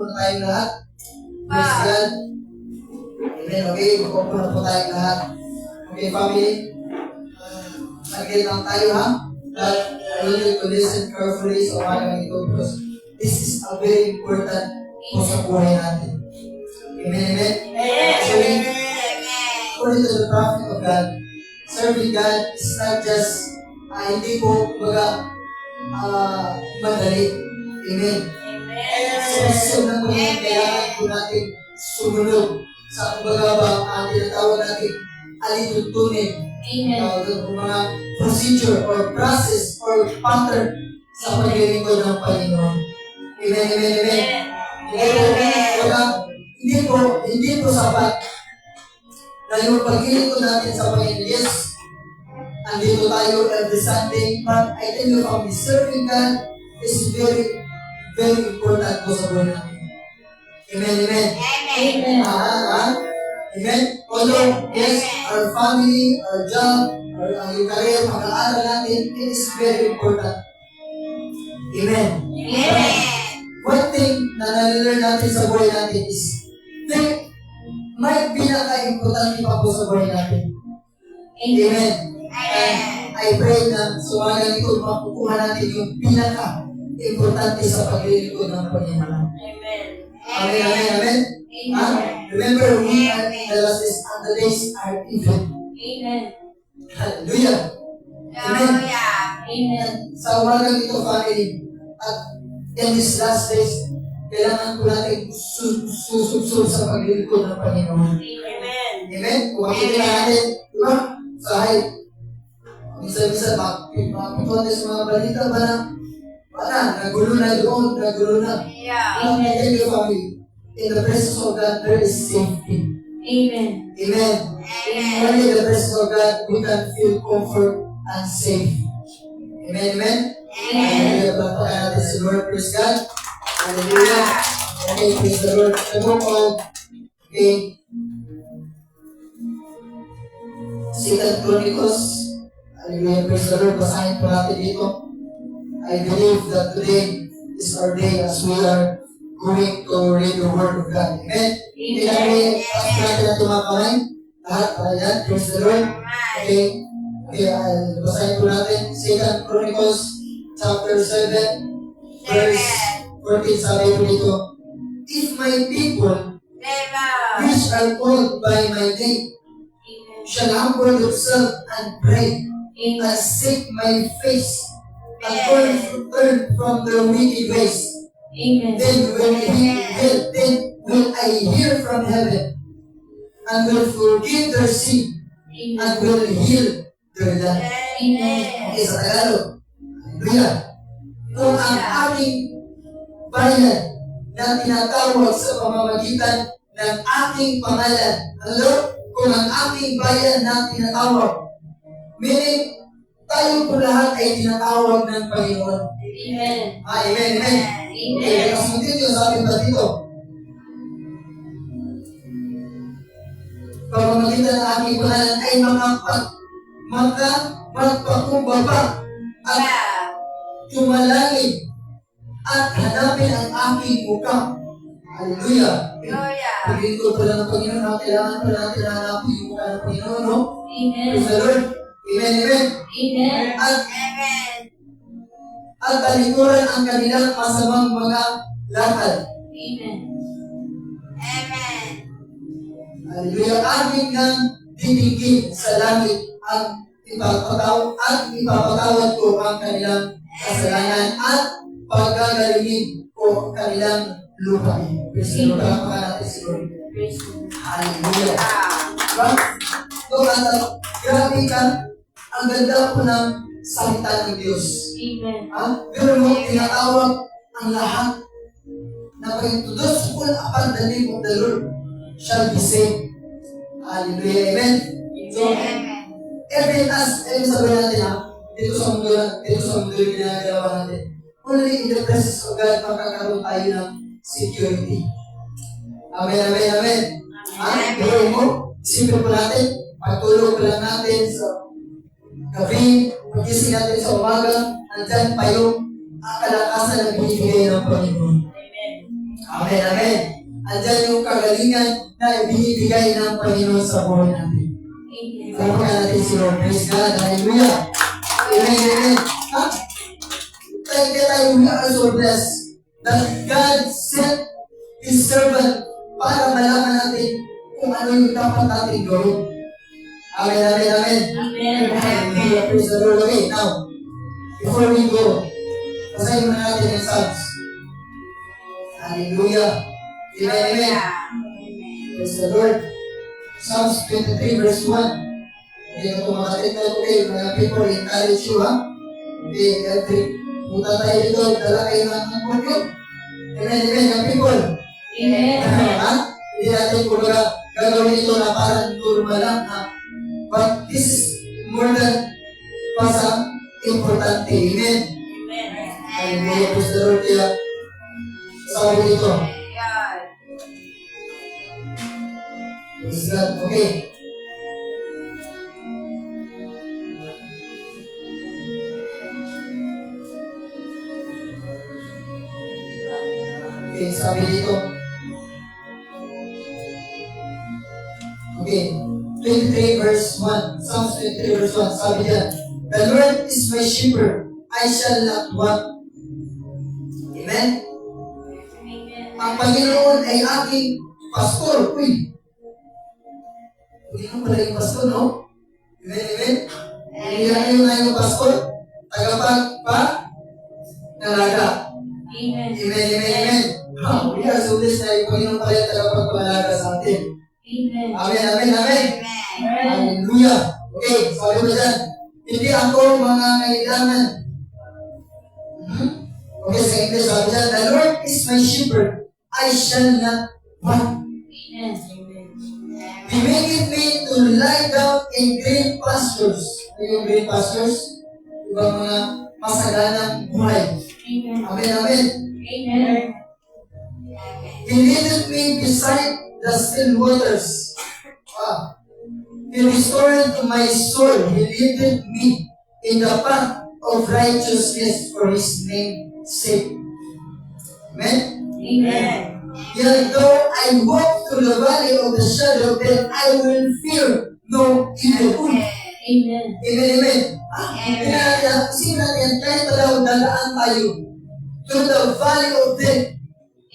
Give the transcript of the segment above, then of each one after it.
Mag-open na tayong lahat. Praise God. Amen. Okay, mag-open na po tayong lahat. Okay, family. Again lang tayo, ha? But I want you to listen carefully sa umaga nito because this is a very important po sa buhay natin. Amen, amen? Actually, according to the prophet of God, serving God is not just, hindi po, madali. Amen. So na po yung kailangan po natin sumunod sa ang tinatawag natin alituntunin. Yung mga procedure or process or pattern sa paglilingkod ng Panginoon. Amen, amen, amen. Hindi po sapat na yung paglilingkod natin sa Panginoon. Yes, andito tayo every Sunday, but I tell you, from serving God is very, very important po sa buhay natin. Amen, amen. Amen. Amen. Although, yes, our family, our job, yung career, pag-aaral natin, it is very important. Amen. Amen. One thing na nalilearn natin sa buhay natin is, may pinaka-importante pa po sa buhay natin. Amen. And I pray na sumagang ito, makukuha natin yung pinaka-importante sa paglilingkod ng Panginoon. Amen. Amen, amen, amen. Remember, we are in the last days, and the days are evil. Amen. Hallelujah. Amen. Amen. Sa umagang ito, family, at in these last days, kailangan po natin susubsub sa paglilingkod ng Panginoon. Amen. Amen. Kung makikita natin, di ba? Sa height, minsan-minsan, makikita sa mga balita ba na, nagulo na doon, nagulo na. Amen. Thank you, family. In the presence of God, there is safety. Amen. Amen. Only in the presence of God, we can feel comfort and safe. Amen, amen. Hallelujah. Bapaka natin si Lord. Praise God. Hallelujah. Okay, praise the Lord. The book of, okay, 2 Chronicles. Hallelujah. Praise the Lord. Basahin po natin dito. I believe that today is our day as we are going to read the Word of God. Amen? Amen. Ask natin natin mga kamay. Lahat, ayan. Praise the Lord. Okay. Okay, basahin po natin. 2 Chronicles chapter 7 verse 14. Sabi po dito, if my people, which are called by my name, shall humble themselves and pray, and seek my face, and turn from their wicked ways, then will I hear from heaven, and will forgive their sin, and will heal their land. Okay, sa Tagalog. Hallelujah. Kung ang aking bayan na tinatawag sa pamamagitan ng aking pangalan, kung ang aking bayan na tinatawag, meaning, tayo po lahat ay tinatawag ng Panginoon. Amen. Amen, amen. Okay, kasuntin yung sabi ba dito? Pamamagitan ng aking pangalan ay magpakumbaba at tumalangin at hanapin ang aking mukha. Hallelujah. Paglingkod pa lang ng Panginoon, kailangan pa natin hanapin yung mukha ng Panginoon, no? Amen. Praise the Lord. Amen, amen. Amen. At talikuran ang kanilang masamang mga lakad. Amen. Amen. Hallelujah. Amin nang dinigin sa langit ang ipapatawad ko ang kanilang kasalanan at pagkagalingin ko ang kanilang lupain. Praise the Lord. Palakpakan natin si Lord. Hallelujah. Diba? So, grabe ka. Ang ganda po ng salita ng Diyos. Amen. Pero mo, tinatawag ang lahat na to those who upon the name of the Lord shall be saved. Hallelujah. Amen. So, every task, sabi natin dito sa mundo yung ginagawa natin. Only in the presence of God, makakaroon tayo ng security. Amen, amen, amen. Pero mo, simple po natin, pagtulog pa lang natin sa gabi, pag-ising natin sa umaga, andyan pa yung kalakasan na binibigay ng Panginoon. Amen, amen. Andyan yung kagalingan na ibinibigay ng Panginoon sa buhay natin. Salamat natin si Lord. Praise God. Hallelujah. Amen, amen. Ha? Tayo, we are so blessed that God sent His servant para malaman natin kung ano yung dapat natin gawin. Amen, amen, amen. Hallelujah. Praise the Lord. Okay, now, before we go, basahin muna natin yung Psalms. Hallelujah. Amen, amen. Praise the Lord. Psalms 23 verse 1. Okay, kung makatid na okay, mga people, encourage you, ha? Okay, punta tayo dito, dala kayo ng pagod. Amen, amen, mga people. Amen. Ha? Hindi natin kumbaga gagawin ito na parang turma lang, ha? But this is more than pasang importante. Amen. Hallelujah. Praise the Lord. Kaya, sabi dito. Praise God. Okay. Okay, sabi dito. Okay. 23 verse 1. Psalms 23 verse 1. Sabi diyan, the Lord is my shepherd, I shall not want. Amen? Ang Panginoon ay aking pastor. Uy! Panginoon pala yung pastor, no? Amen, amen? Hindi lang yung pastor. Tagapagpangalaga. Amen. Amen, amen, amen. We are so blessed na yung Panginoon pala yung tagapagpangalaga sa atin. Amen. Amen, amen, amen. Hallelujah. Okay, sabi ko dyan, hindi ako mga kailangan. Okay, sa English, sabi dyan, the Lord is my shepherd, I shall not want. Amen. He maketh me to lie down in green pastures. Ano yung green pastures? Ibang mga masaganang buhay. Amen. Amen, amen. Amen. He leadeth me beside the still waters. He restored my soul. He leadeth me in the path of righteousness for His name's sake. Amen? Amen. Yet though I walk through the valley of the shadow of death, I will fear no evil. Amen. Amen, amen. Kasi natin, kahit talagang dalaan tayo through the valley of death,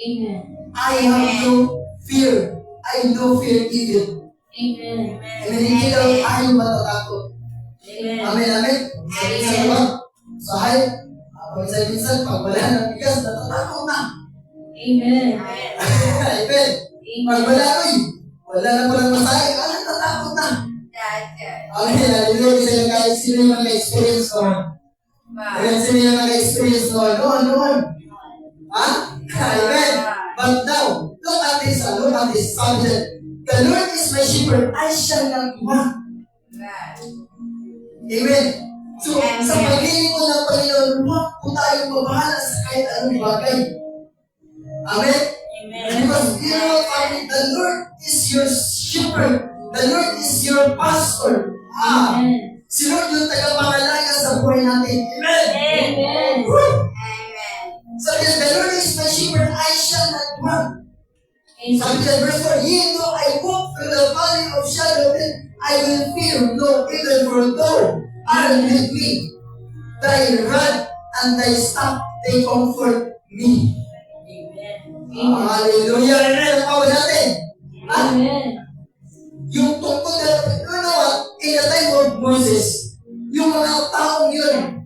Amen. I have no fear. I no fear evil. Amen. Amen, hindi daw tayo matatakot. Amen. Amen, amen. Sabi ba? Sa hayop, minsan, pag wala ng bigas, natatakot na. Amen. Amen. Pag wala, wala na palang masahe, natatakot na. Amen, hallelujah. Sino yung naka-experience noon? Amen, sino yung naka-experience noon? Noon. Ha? Amen. But now, look at this subject. The Lord is my shepherd, I shall not want. Amen. So, sa paglilingkod ng Panginoon, huwag po tayong mabahala sa kahit anong bagay. Amen? Because you know what, family, the Lord is your shepherd. The Lord is your pastor. Si Lord yung tagapangalaga sa buhay natin. Amen? Amen. Sabi niya, the Lord is my shepherd, I shall not want. Sabi niya, verse 4, yea, though I walk through the valley of shadow of death, I will fear no evil, for thou art with me. Thy rod and thy staff, they comfort me. Hallelujah. Amen. Ang power natin. Amen. Yung tungkol na, you know what, in the time of Moses, yung mga taong yun,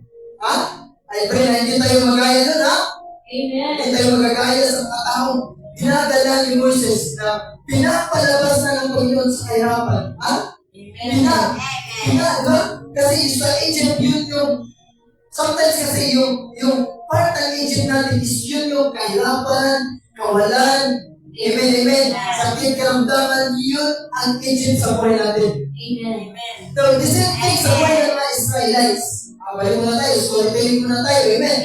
I pray na hindi tayo magaya nun, Amen. Hindi tayo magagaya sa mga taong dinadala ni Moses na pinapalabas na ng Panginoon sa kahirapan. Diba? Kasi sa Egypt, yun yung, sometimes kasi yung part ng Egypt natin is yun yung kahirapan, kawalan, amen, amen, sakit, karamdaman, yun ang Egypt sa buhay natin. Amen. So, the same thing sa buhay ng mga Israelites. Balik muna tayo, storytelling muna tayo, amen.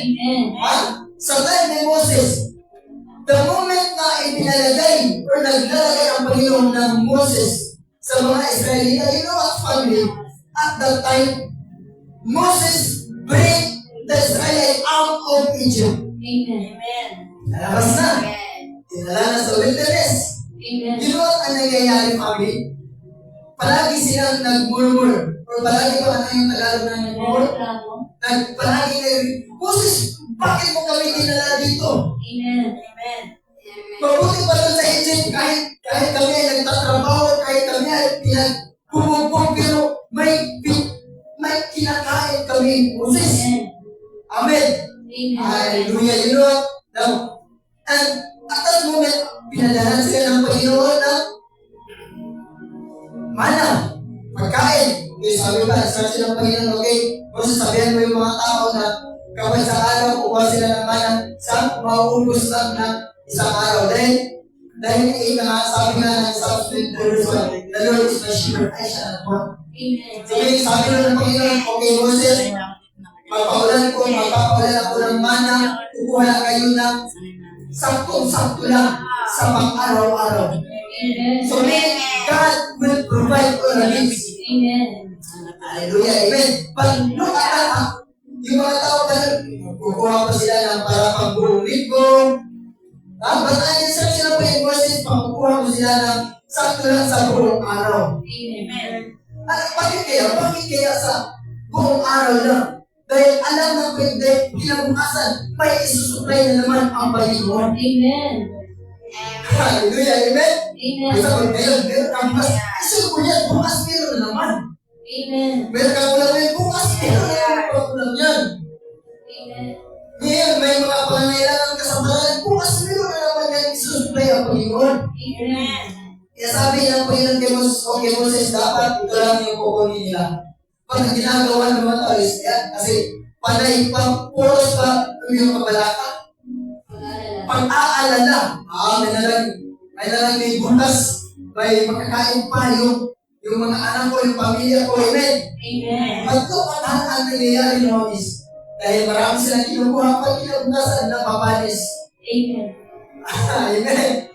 Sa time ni Moses, the moment na ipinalagay or naglalagay ang Panginoon ng Moses sa mga Israelita, you know what, family? At that time, Moses bring the Israelites out of Egypt. Amen. Nalabas na. dinala na sa wilderness. Amen. You know what ang nangyayari, family? Palagi silang nag-murmur. Or palagi ba ano yung Tagalog na nag-murmur? Palagi na Moses, bakit mo kami dinala dito? Amen. Mabuti pa doon sa Egypt, kahit kami ay nagtatrabaho, kahit kami ay pinagbubog, pero may kinakain kami, Moses. Amen. Amen. Hallelujah. You know what? Now, and at that moment, pinadala sila ng Panginoon ng mana, pagkain. Okay, sabi pa, instruction ng Panginoon, okay, Moses, sabihan mo yung mga tao na kapag sa araw, kukuha sila ng mana, sa mauubos lang na isang araw. Dahil sabi nga ng Psalms 23, the Lord is my shepherd, I shall not want. Amen. Sabi ng Panginoon, okay, Moses, magpapaulan ako ng mana, kukuha kayo ng saktong-sakto lang sa pang-araw-araw. Amen. So, God will provide all the needs. Amen. Hallelujah, amen. But look at yung mga tao pa kukuha pa sila ng para pang buong linggo. Bataan yung sila pa yung Moses, pangkukuha mo sila ng sakto lang sa buong araw. Amen. Bakit kaya sa buong araw lang? Dahil alam na pwede, kinabukasan, may isusupply na naman ang Panginoon. Amen. Hallelujah, amen? Amen. Kasi pag meron kang bukas, isusupply yan, bukas meron na naman. Amen. Meron kang ulam ngayon, bukas meron na naman ang ulam yan. Amen. Ngayon, may mga pangangailangan ka sa malalan, bukas meron na naman yan, isusupply ang Panginoon. Amen. Kaya sabi ng Panginoon kay Moses, dapat ito lang yung kukunin nila. Pag ginagawa naman tayo yan, kasi panay pa, puros pa yung kabalaka. Pag-aalala, may nalang may bukas, may makakain pa yung mga anak ko, yung pamilya ko, amen. Amen. Ba't ito ang nangyayari ng Moses? Dahil marami silang kinukuha pag kinabukasan na papanis. Amen. Amen.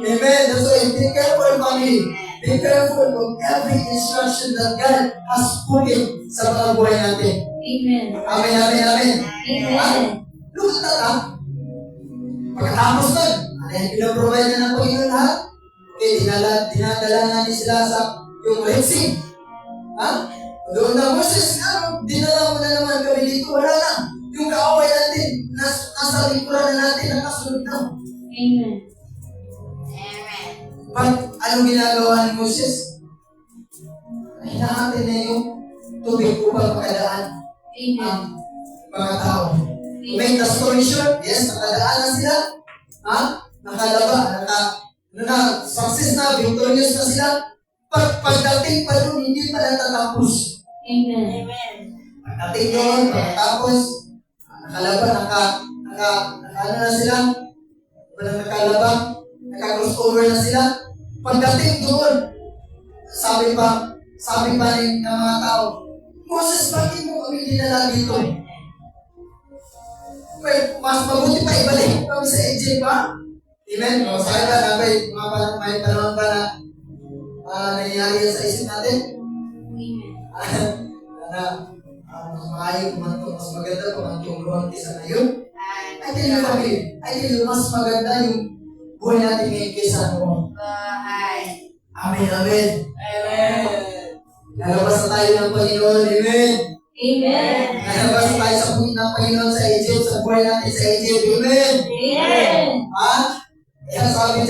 Amen. That's why be careful, family. Be careful of every instruction that God has put in sa mga buhay natin. Amen. Amen, amen, amen. Amen. Look at that, pagkatapos nun, ano yung pinaprovide na ng Panginoon lahat? Okay, dinadala natin sila sa yung Red Sea. Doon na, Moses, dinala mo na naman kami dito. Wala na. Yung kaaway natin, nasa likuran na natin, nakasunod na. Amen. Anong ginagawa ni Moses? Hinahatin na yung tubig upang makadaan ang mga tao. To make the story short, yes, nakadaan na sila. Success na, victorious na sila. Pagdating pa doon, hindi pa natatapos. Amen. Pagdating doon, pagkatapos, ano na sila? Walang nakalaba, naka-crossover na sila. Pagdating doon, sabi pa ng mga tao, Moses, bakit mo kami dinala dito? Well, mas mabuti pa ibalik kami sa Egypt, ha? Amen? O, sabi ba, may panahon ba na nangyayari yan sa isip natin? Mas maayo kumantong, mas maganda kumantong luwag kisa ngayon. I tell you, family, mas maganda yung buhay natin ngayon kaysa noon. Amen, amen. Nalabas na tayo ng Panginoon, amen. Amen. Nalabas na tayo sa buhay ng Panginoon sa Egypt, sa buhay natin sa Egypt, amen. Amen. Kaya sabi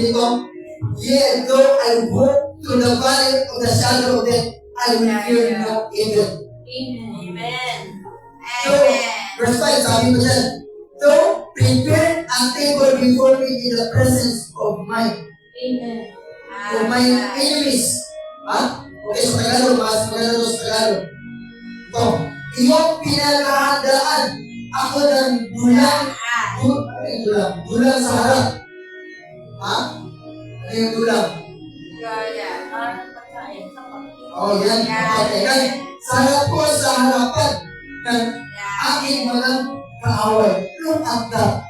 dito, yea, though I walk through the valley of the shadow of death, I will fear no evil. Amen. So, verse 5, sabi ko dyan, so, prepare a table before me in the presence of my enemies. Okay, sa Tagalog, mas maganda sa Tagalog. Ito, iyong pinaghahandaan ako ng dulang sa harap. Ano yung dulang? Yan. Okay, sa harap ko sa harapan ng aking mga kaaway. Look at that.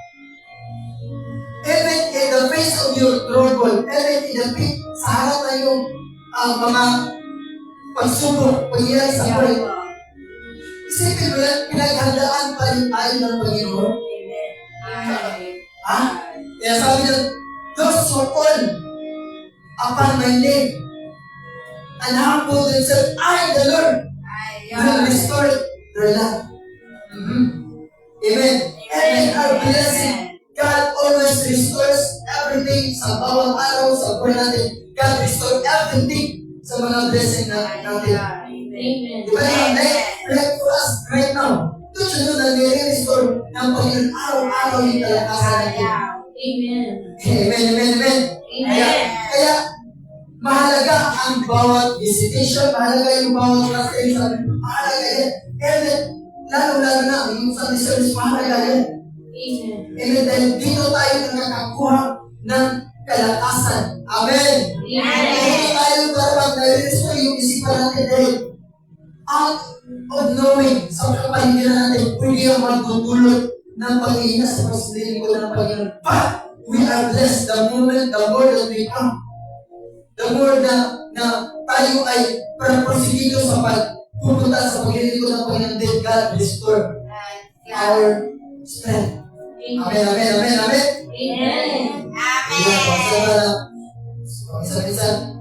Even in the face of your trouble, even in the face, sa harap na yung mga pagsubok, pangyayari sa buhay. Isipin mo yan, pinaghandaan pa rin tayo ng Panginoon. Kaya sabi niya, those who call upon my name and humble themselves, I, the Lord, will restore their life. Amen. And our blessing, God always restores everything sa bawat araw, sa buhay natin. God restore everything sa mga blessing natin. Amen. Diba like for us right now, ito siya na nire-restore ng Panginoon araw-araw yung kalakasan natin. Amen. Amen. Kaya mahalaga ang bawat visitation, mahalaga yung bawat translation, mahalaga yan. And then, lalo-lalo na, yung Sunday service, mahalaga yan. Amen. Dahil dito tayo nakakakuha ng kalakasan. Amen. Dito tayo parang nare-restore yung isipan natin dahil out of knowing sa kapahingan natin, pwede yung magtutulot ng pag-iina sa pasilingkod ng Panginoon. But we are blessed the moment, the more that we come. The more na tayo ay prosecutor sa pagpupunta sa paglilingkod ng Panginoon, then God restore our strength. Amen. Minsan,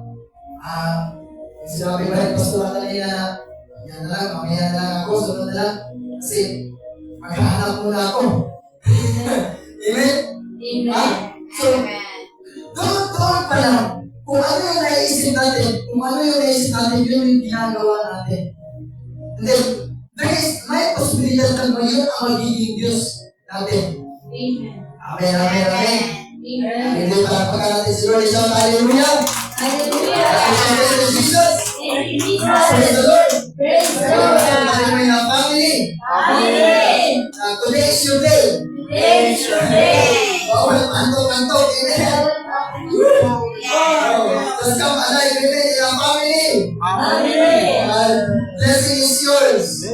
sinabi ba yung pastor kanina, yan na lang, mamaya na lang ako, sunod na lang, kasi maghahanap muna ako. Amen? So, doon pa lang, kung ano yung naisip natin, yun yung ginagawa natin. And then, may posibilidad na ba yun ang magiging Diyos natin? Amen. Hindi pa pagkakatin si Lord, isang hallelujah! Jesus! Praise the Lord! Hallelujah, family! Today is your day! Bawal antok-antok, amen! Let's come alive, amen, in our family! Blessing is yours!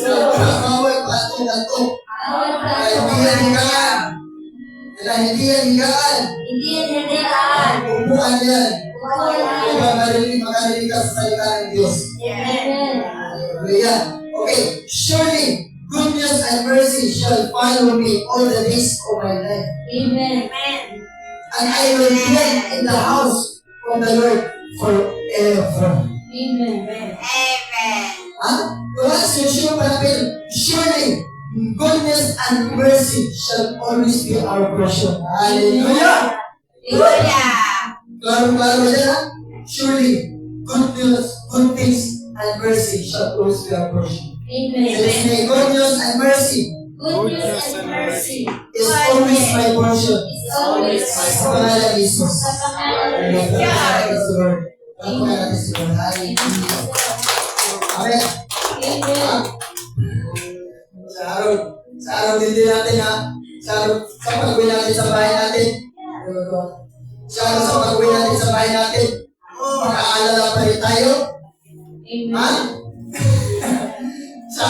Bawal antok-antok! Hindi yan higaan! Upuan yan! Makarinig ka sa salita ng Diyos. Hallelujah. Okay, surely goodness and mercy shall follow me all the days of my life. And I will dwell in the house of the Lord forever. Once you sure palapil, surely goodness and mercy shall always be our portion. Hallelujah. Klaro dyan ha? Surely, good news, good things, and mercy shall always be our portion. May good news and mercy is always my portion. Sa pangalan ni Jesus. Amen. Sa araw din natin ha? Sa pag-uwi natin sa bahay natin. Sa pag-uwi natin sa bahay natin, makaalala pa rin tayo. Ha? Sa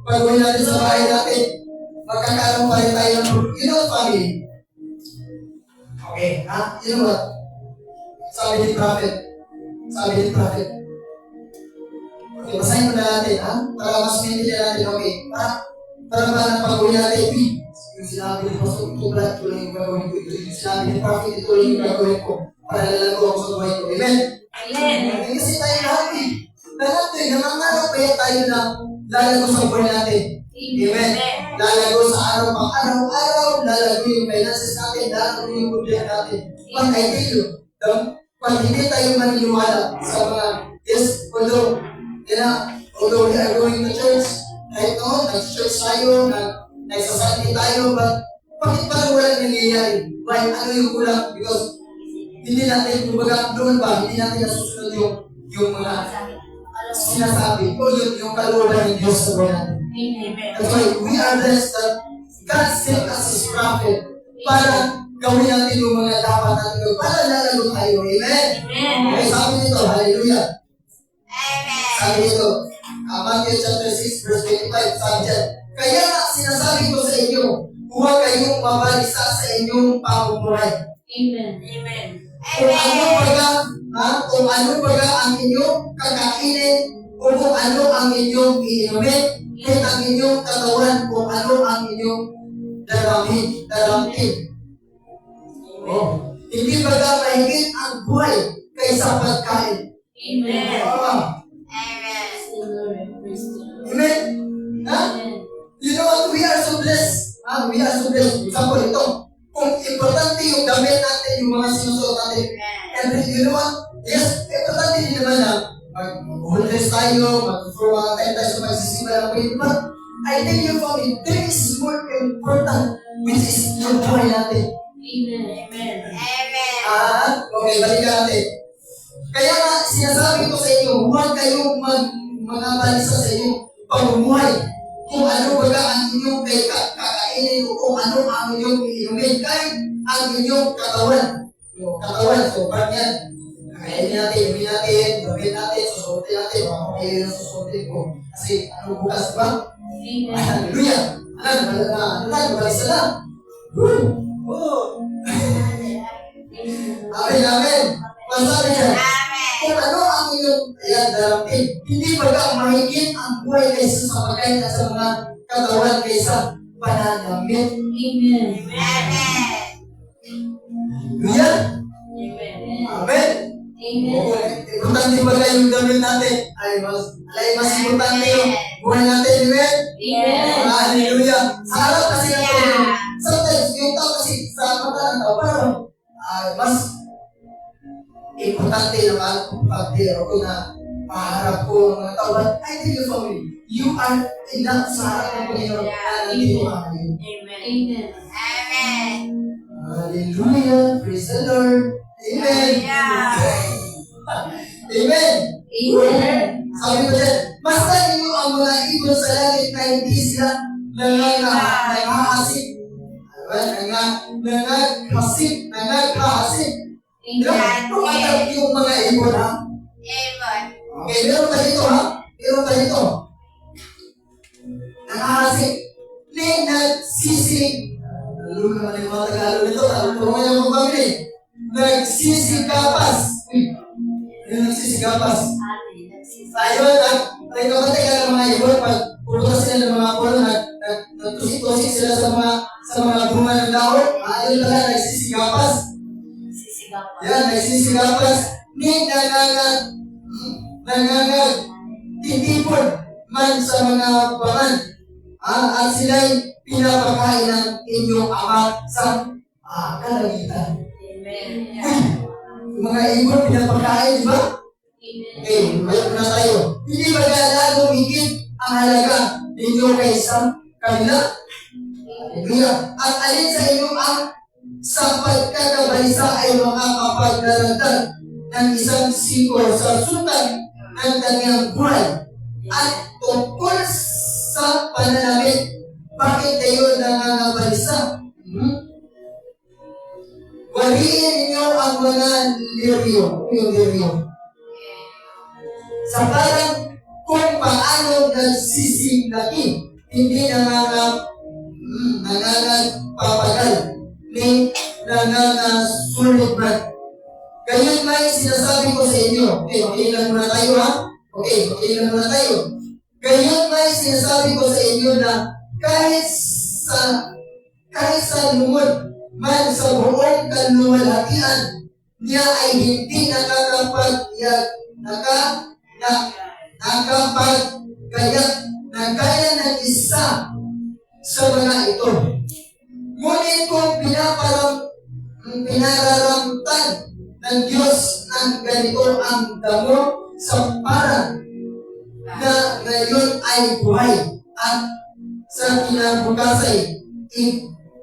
pag-uwi natin sa bahay natin, magkakaroon pa rin tayo ng family. Okay, ha? You know what? Sabi ni prophet. Okay, basahin mo na natin, ha? Para mas maintindihan natin, okay? Para ba pag-uwi natin, yung sinabi ni Pastor, ito lang yung gagawin ko. Yung sinabi ni Prophet, ito lang yung gagawin ko. Para lalago ako sa buhay ko. Amen? Kasi tayo lahat nangangarap kaya tayo na lalago sa buhay natin. Amen? Lalago sa araw-araw, lalago yung finances natin, lalago yung problema natin. Pag I tell you, pag hindi tayo maniniwala sa mga, yes, although we are going to church, kahit noon, nag-church tayo, nagsasanti tayo, but bakit parang walang nangyayari? Why? Ano yung kulang? Because hindi natin, kumbaga doon ba, hindi natin nasusunod yung mga sinasabi o yung kalooban ng Diyos sa buhay natin. That's why we are blessed that God sent us His prophet para gawin natin yung mga dapat natin gawin para lalago tayo. Amen? Okay, sabi nito, hallelujah. Sabi nito, Matthew chapter 6 verse 25, sabi dyan, kaya sinasabi ko sa inyo, huwag kayong mabalisa sa inyong pamumuhay. Kung ano baga ang inyong kakainin, o kung ano ang inyong iinumin, at ang inyong katawan, kung ano ang inyong dalamhin. Oh, hindi baga mahigit ang buhay kaysa pagkain. Amen. Ah, Praise the Lord. Praise the Lord. amen? Ha? Amen. You know what? We are so blessed. We are so blessed. For example, ito. Kung importante yung damit natin, yung mga sinusuot natin. And you know what? Yes, importante din naman na mag-holders tayo, mag-for mga time tayo sa pagsisimba ng faith. But I tell you for me, there is more important, which is yung buhay natin. Amen. Okay, balikan natin. Kaya nga, sinasabi ko sa inyo, huwag kayong mag-abalisa sa inyong pamumuhay. Kung ano baga ang inyong kakainin o kung ano ang inyong iinumin. Kahit ang inyong katawan. Yung katawan, so part yan. Kakainin natin, inumin natin, gawin natin, susuotin natin. Baka kayo yung susuotin ko. Kasi ano bukas ba? Amen. Hallelujah! Balisa na. Amen, amen. Masabi niya, kung ano ang inyong darating, hindi baga mahigit ang buhay kaysa sa pagkain at sa mga katawan kaysa pananamit. Amen. Hallelujah! Amen. Amen! Amen. Importante ba yung damit natin? Mas importante yung buhay natin. Amen? Amen. Hallelujah! Sa harap kasi natin, sometimes yung tao kasi sa mata ng tao, parang mas importante naman pag-hero ko na maharap ko ang mga tao. But I tell you family, you are enough sa harap ng Panginoon na nandito ka ngayon. Amen. Hallelujah! Praise the Lord! Amen! Amen! Amen. Sabi ko dyan, basta ninyo ang mga ibon sa langit na hindi sila nangahasik. Nangahasik. Kung alam yung mga ibon, ha? Okay, meron tayo dito, ha? Meron tayo dito. Nangahasik. Nagsisig. Alam naman yung mga Tagalog nito. Tumayo yung mga pamili. Nagsisigapas. Yung nagsisigapas. Tayo, tayo kapatid ng mga ibon, pag pupunta sila ng mga puno, nagtusik-tusik sila sa mga bunga ng dahon, ayun talaga, nagsisigapas. Yan, nagsisigapas. Titipon man sa mga baman. At sila'y pinapakain ng inyong ama sa kalangitan. Yung mga ibon, pinapakain, di ba? Okay, mayroon na tayo. Hindi ba lalong higit ang halaga ninyo kaysa kanila? At alin sa inyo ang sa pagkakabalisa ay makakapagdaragdag ng isang sikor sa sukat ng kanyang buhay. At tungkol sa pananamit, bakit kayo nangangabalisa? Wariin ninyo ang mga liryo. Yung liryo. Sa parang kung paano nagsisinglaki, hindi nangangagpapagal, ni nangangasulit man. Ganyan may sinasabi ko sa inyo. Okay lang muna tayo, ha? Okay lang muna tayo. Ganyan may sinasabi ko sa inyo na kahit sa lungod man sa buong kaluwalhatian niya ay hindi nakapagkayak na kaya ng isa sa mga ito. Ngunit kung pinararamtan ng Diyos ng ganito ang damo sa parang na ngayon ay buhay at sa kinabukasan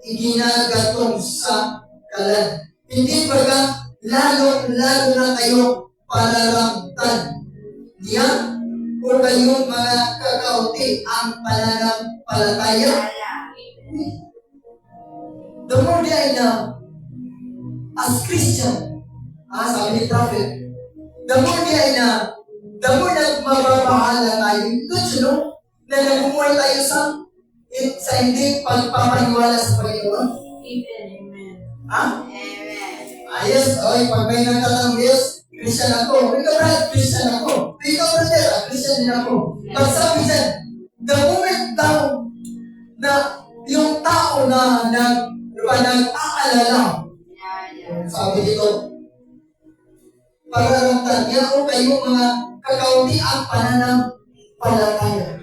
iginagatong sa kalan. Hindi baga lalo na kayo pararamtan niya o kayong mga kakaunti ang pananampalataya. The more they are as Christian, sabi ni Prophet, the more nagmababahala tayo. Don't you know, na nagmumuhay tayo sa hindi pagpapaniwala sa Panginoon. Amen. Yes, pag may nagtatanong, yes, Christian ako. Ikaw brad, Christian ako. Ikaw brother, Christian din ako. Pag sabi dyan, the moment daw na yung tao na nag-aalala Sabi dito, pagkaramtan niya o kayo mga kakaunti ang pananampalataya.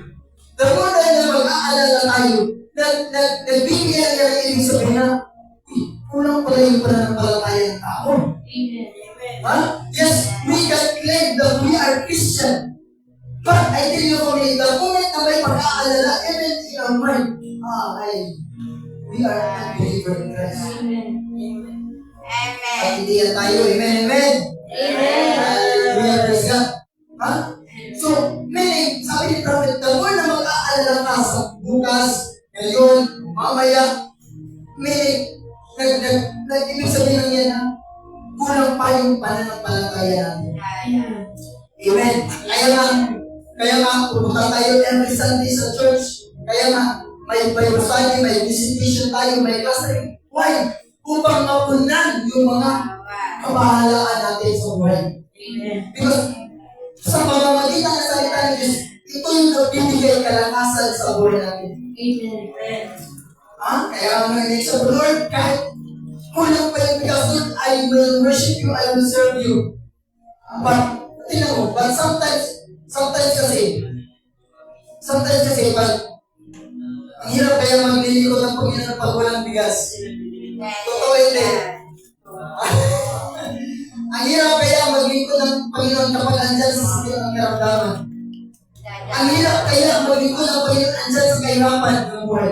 The more na mag-aalala tayo, nagbibigyan niya ang ibig sabihin na, kulang pala yung pananampalataya ng tao. Amen. Ha? Yes, we can claim that we are Christian. But I tell you for me, the moment na may pag-aalala, even in our mind, we are a believer in Christ. Amen. At hindi yan tayo. Amen, amen. Amen. Hallelujah, praise God. Ha? So, meaning, sabi ni Prophet, the more na mag-aalala ka sa bukas, ngayon, mamaya, meaning, ibig sabihin ng yan, kulang pa yung pananampalataya natin. Amen. Kaya nga, pupunta tayo every Sunday sa church. Kaya nga, may Bible study, may visitation tayo, may class tayo. Why? Upang mapunan yung mga kabahalaan natin sa buhay. Amen. Because sa pamamagitan ng salita ng Diyos, ito yung nagbibigay kalakasan sa buhay natin. Amen. Kaya ang nangyayin sa Lord, kahit kulang pa yung bigas, Lord, I will worship you, I will serve you. But, tingnan mo, but sometimes kasi, pag ang hirap kaya maglilingkod ng Panginoon pag walang bigas. Totoo hindi. Ang hirap kaya maglingkod ng Panginoon kapag andyan sa sakit ng karamdaman. Ang hirap kaya maglingkod ng Panginoon andyan sa kahirapan ng buhay.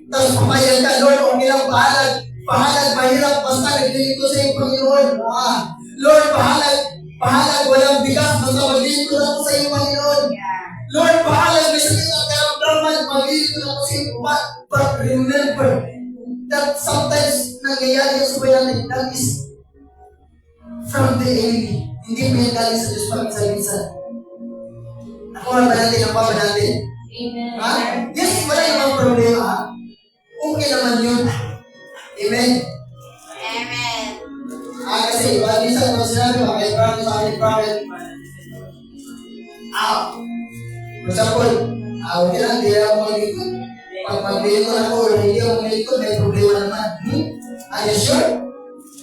Tapos pumayag ka, Lord, okay lang, bahalag, mahirap, basta naglilingkod sa iyong Panginoon. Lord, bahalag, walang bigas, basta maglilingkod ako sa iyong Panginoon. Lord, bahalag, may sakit ng karamdaman, maglilingkod ako sa iyong Panginoon. But remember, that sometimes nangyayari sa buhay natin, that is from the enemy. Hindi pinagaling sa Diyos paminsan-minsan. Nakuha ba natin ang baba natin? Amen. Yes, wala yung mga problema. Okay naman yun. Amen? Kasi, minsan kung sinabi mo, kay Prophet, sa akin, Prophet, for example, okay lang, hindi ako maglingkod. Pag maglingkod ako, or hindi ako maglingkod, may problema naman. Are you sure?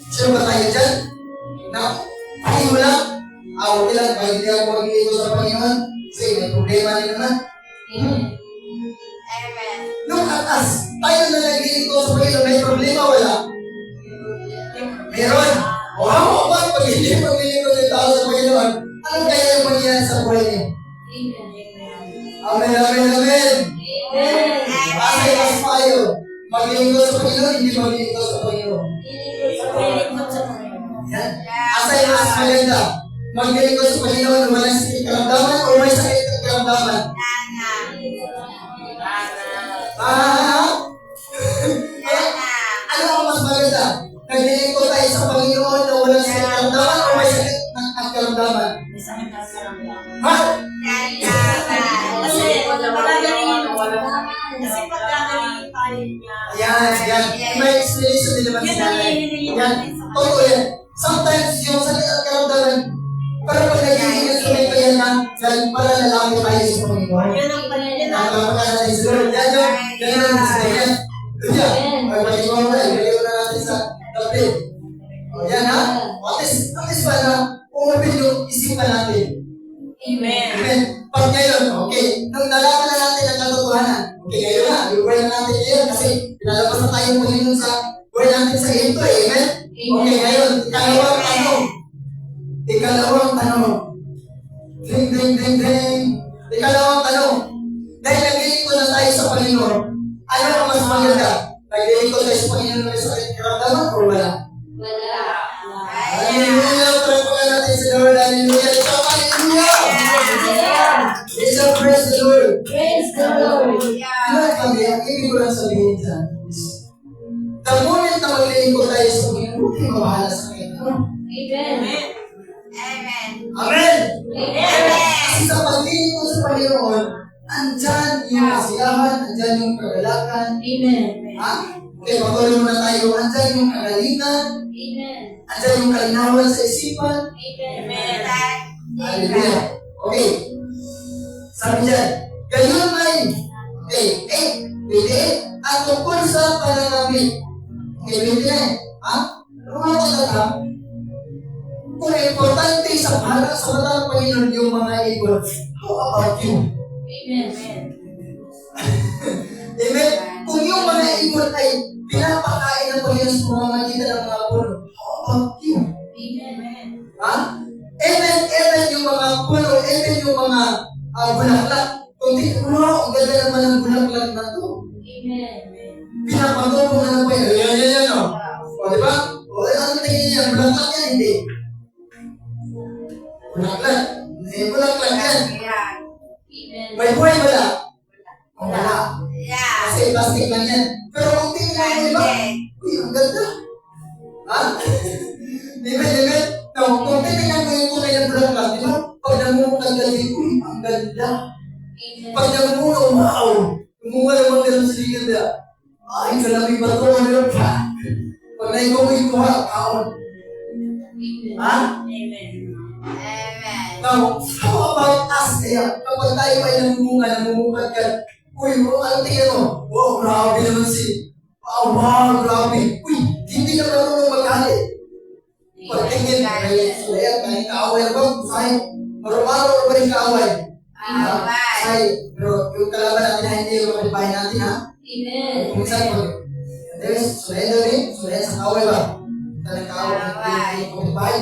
Sure ba tayo dyan? Ayaw mo lang? Okay lang, pag hindi ako maglingkod sa Panginoon, kasi may problema rin naman. Look at us. Tayo na naglilingkod sa Panginoon, may problema, wala? Meron. O ako ba, pag hindi maglilingkod ng tao sa Panginoon, ano kaya yung mangyayari sa buhay niya? Amen, amen, amen. Asa yung mas tayo? Maglilingkod sa Panginoon, hindi maglilingkod sa Panginoon. Yan. Asa yung mas maganda? Maglilingkod sa Panginoon, walang sakit karamdaman o may sakit karamdaman? Ano ang mas maganda? Naglilingkod tayo sa Panginoon na walang sakit karamdaman o may sakit ng karamdaman? Ha? Yan. May explanation din naman sa yan. Totoo yan. Sometimes yung sakit at karamdaman, pero pag nagiging instrument pa yan na, para lalaki tayo sa Panginoon. Nakapagpagka natin sa Lord. Yan yung explanation. Yan. Pag-pagkiwa mo na, ibigay mo na natin sa David. Yan ha. At least ba na, umapin yung isipan natin. Amen. Pag ngayon, okay, nung nalaman na natin ang katotohanan, okay, ngayon na, i-word na natin ngayon kasi pinalabas na tayo Panginoon sa word natin sa ito, amen? Okay, ngayon, ikalawang tanong. Ding. Ikalawang tanong. Dahil naglilingkod na tayo sa Panginoon, ano ang mas maganda? Naglilingkod tayo sa Panginoon na sa karamdaman o wala? Hallelujah! Pagpapala natin sa Lord. Hallelujah! Praise the Lord! Praise the Lord. Kami, ang ibig ko lang sabihin dyan is, the moment na maglilingkod tayo sa Panginoon, huwag kayo mabahala sa Panginoon. Amen! Kasi sa paglilingkod sa Panginoon, andyan yung kasiyahan, andyan yung kagalakan. Okay, patuloy muna tayo. Andyan yung kagalingan. Andyan yung kalinawan sa isipan. Hallelujah. Okay. Sabi dyan, gayon ay, pwede, at tungkol sa pananamit. Okay, pwede na mga talaga, kung importante sa para sa mata ng Panginoon yung mga ibon, how about you? Amen. Amen? Kung yung mga ibon ay pinapakain ng Panginoon sa pamamagitan ng mga puno, how about you? Amen. Ha? Even yung mga puno, even yung mga bulaklak. Kung di, wow, ang ganda naman ng bulaklak na to. Amen. Pinapagubong na ng Panginoon. Yan, o. O, di ba? O, ano tingin niya? Bulaklak yan, hindi. Bulaklak. Eh, bulaklak yan. Amen. May buhay wala? O, wala. Yeah. Kasi plastic lang yan. Pero kung tingnan mo, di ba? Uy, ang ganda. Ha? Amen. Now, kung titignan mo yung kulay ng bulaklak, di ba? Pag namumukad ka dito, uy, ang ganda. Pag namumukad, wow! Kumuha naman nila sa ligan na, ay, kalamig ba ito? Ano yun? Pag naikaw ito, ha? Kaon. Ha? Amen. Now, how about us? Kaya, kapag tayo ay namumukad ka, uy, ano tingnan mo? Wow, grabe naman wow, grabe. Uy, hindi ka marunong magalit. Pagtingin, kahit kaaway ba? Kahit araw-araw ba rin kaaway? Kahit, pero yung kalaban natin na hindi yung kapitbahay natin, ha? Amen. Kung saan mo? Sulaya sa kaaway ba? Talagang kaaway, yung kapitbahay.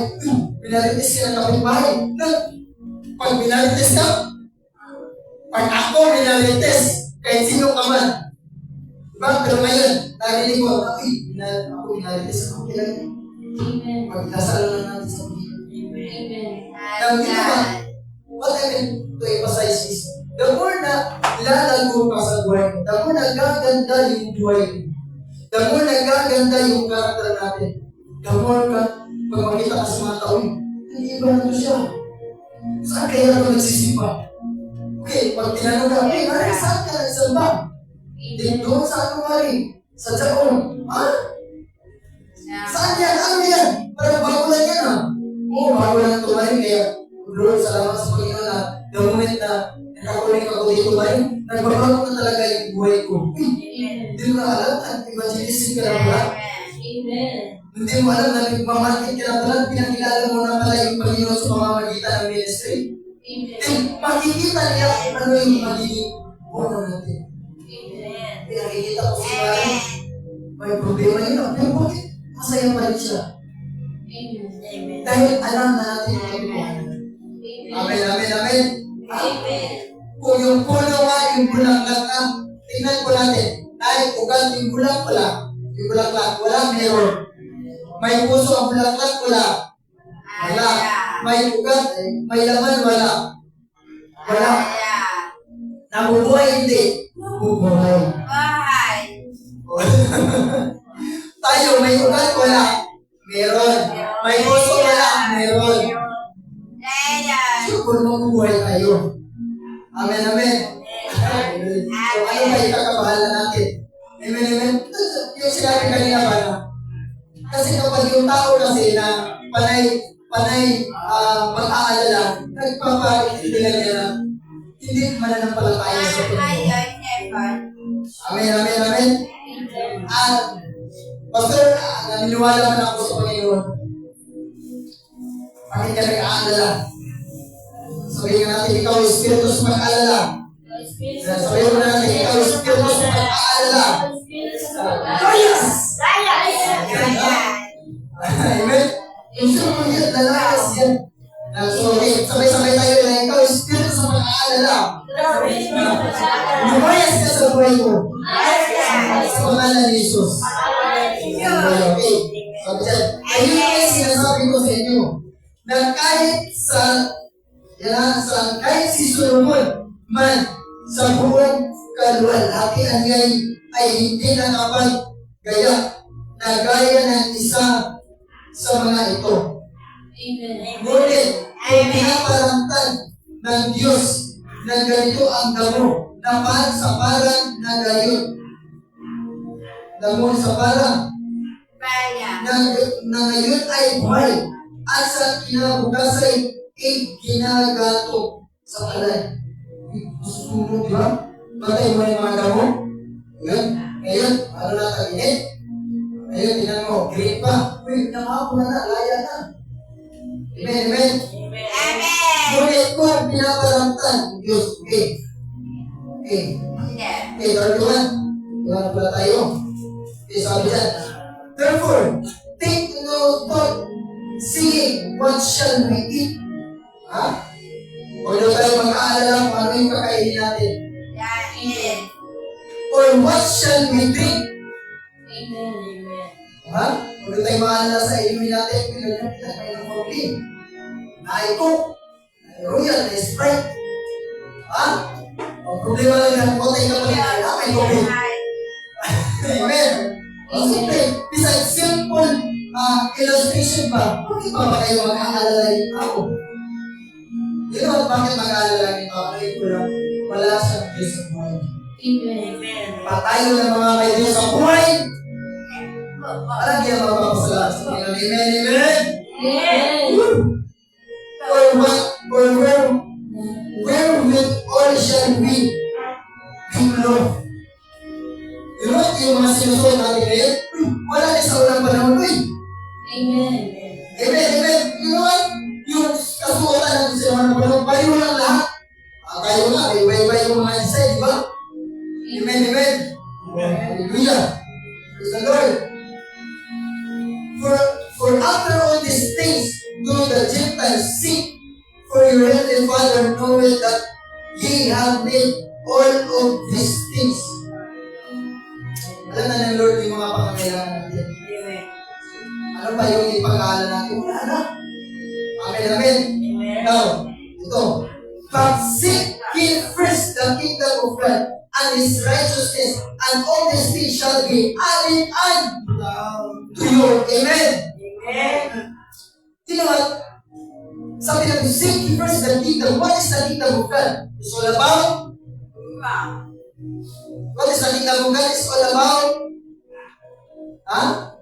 Pinaritis ka ng kapitbahay. Pag pinaritis ka, pag ako pinaritis, kahit sino ka man. Diba? Pero ngayon, narinig mo, ako pinaritis ako kailangan. Amen. Pagdasal lang natin sa Panginoon. Amen. Now, yun naman, what I mean to emphasize is, the more na lalago ka sa buhay mo, the more nagaganda yung buhay mo, the more nagaganda yung karakter natin, the more ka, pag makita ka sa mga tao, hindi ba na to siya? Saan kaya ito nagsisimba? Okay, pag tinanong ka, hey, Mari, saan ka nagsimba? Dito sa ano, Mari? Sa Jaon. Ha? Saan yan? Ano yan? Parang bago lang yan, ha? Oo, bago lang ito, Mari. Kaya, Lord, salamat sa Panginoon na the moment na nakakuling ako dito, Mari, nagbabago na talaga yung buhay ko. Hindi mo na alam, evangelism ka na pala. Amen. Hindi mo alam na nagmamarket ka na pala, pinakilala mo na pala yung Panginoon sa pamamagitan ng ministry. Then, makikita niya kung ano yung magiging bono natin. Amen. Pinakikita ko si Mari, may problema yun, pero bakit masaya pa rin siya? Amen. Dahil alam na natin yung katotohanan. Amen. Amen. Kung yung puno nga, yung bulaklak ka, tingnan ko natin, ay ugat yung bulaklak, wala, meron. May puso ang bulaklak, wala. May ugat, may laman, wala. Nabubuhay, hindi. Nabubuhay. Tayo, may ugat, wala. Meron. May puso, wala. Meron. So, kung mabubuhay tayo. Amen. So, ano ba ikakabahala natin? Amen. Yung sinabi kanina ba na, kasi kapag yung tao kasi na panay mag-aalala, nagpapaintindihan niya na hindi mananampalataya sa Panginoon. Amen. At, Pastor, naniniwala man ako sa Panginoon. Bakit ka nag-aalala? Sabihin natin, ikaw Espiritu sa mag-aalala. Sabihin mo natin, ikaw Espiritu sa mag-aalala. Yes! Amen? Yung sunod yun, lalakas yan. So, okay, sabay-sabay tayo na ikaw Espiritu sa mag-aalala. Lumayas ka sa buhay mo. Sa pangalan ni Jesus. Okay. Sabi dyan, ayun ay sinasabi ko sa inyo na kahit si Solomon man sa buong kaluwalhatian ay hindi nakapag-gaya na gaya ng isa sa mga ito. Ngunit, kung pinaparamtan ng Diyos na ganito ang damo na sa parang na gayon. Damo sa parang na ngayon ay buhay at sa kinabukas ay ginagato sa kalay. Susunod, di ba? Batay mo yung mga damo. Ngayon, ano na tag-init? Ngayon, tingnan mo, green pa. Uy, nakahapon na, laya na. Amen, amen. Amen. Ngunit kung pinapalamtan ng Diyos, okay. Okay. Okay, 31. Iwan na pala tayo. Okay, sabi dyan. Therefore, take no thought, saying, what shall we eat? Ha? O daw tayo mag-aalala kung ano yung kakainin natin. Or what shall we drink? Amen. Amen. Ha? O daw tayo mag-aalala sa inumin natin. Pinagyan kita kayo ng coffee. Na-Coke. Na-Royal. Na-Sprite. Ha? O problema lang ng kotay ka pa rin. May coffee. Amen. O simple. Besides simple illustration pa, bakit pa kayo mag-aalala yung tao? You know, bakit mag-aalala yung tao? Wala siyang Diyos sa buhay. Amen. Patayo ng mga may Diyos sa buhay. Parang di ang mapapasalamat sa Panginoon. Amen, amen. Amen. Or what, or wherewith all shall we be clothed? You know, yung mga sinusunod natin ngayon, wala na sa unang panahon ko eh. Amen. Amen, amen. You know what? Yung kasuotan natin sa unang panahon, bayo lang lahat. Tayo nga, iba-iba yung mga design, di ba? Amen, amen. Hallelujah. Praise the Lord. For after all these things, do the Gentiles seek, for your heavenly Father knoweth that ye have need all of these things. Alam na ng Lord yung mga pangangailangan natin. Ano pa yung ipag-aaral natin? Wala na. Amen, amen. Now, ito. But seek ye first the kingdom of God and His righteousness, and all these things shall be added unto you. Amen. You know what? Sabi natin, seek ye first the kingdom. What is the kingdom of God? It's all about? What is the kingdom of God? It's all about?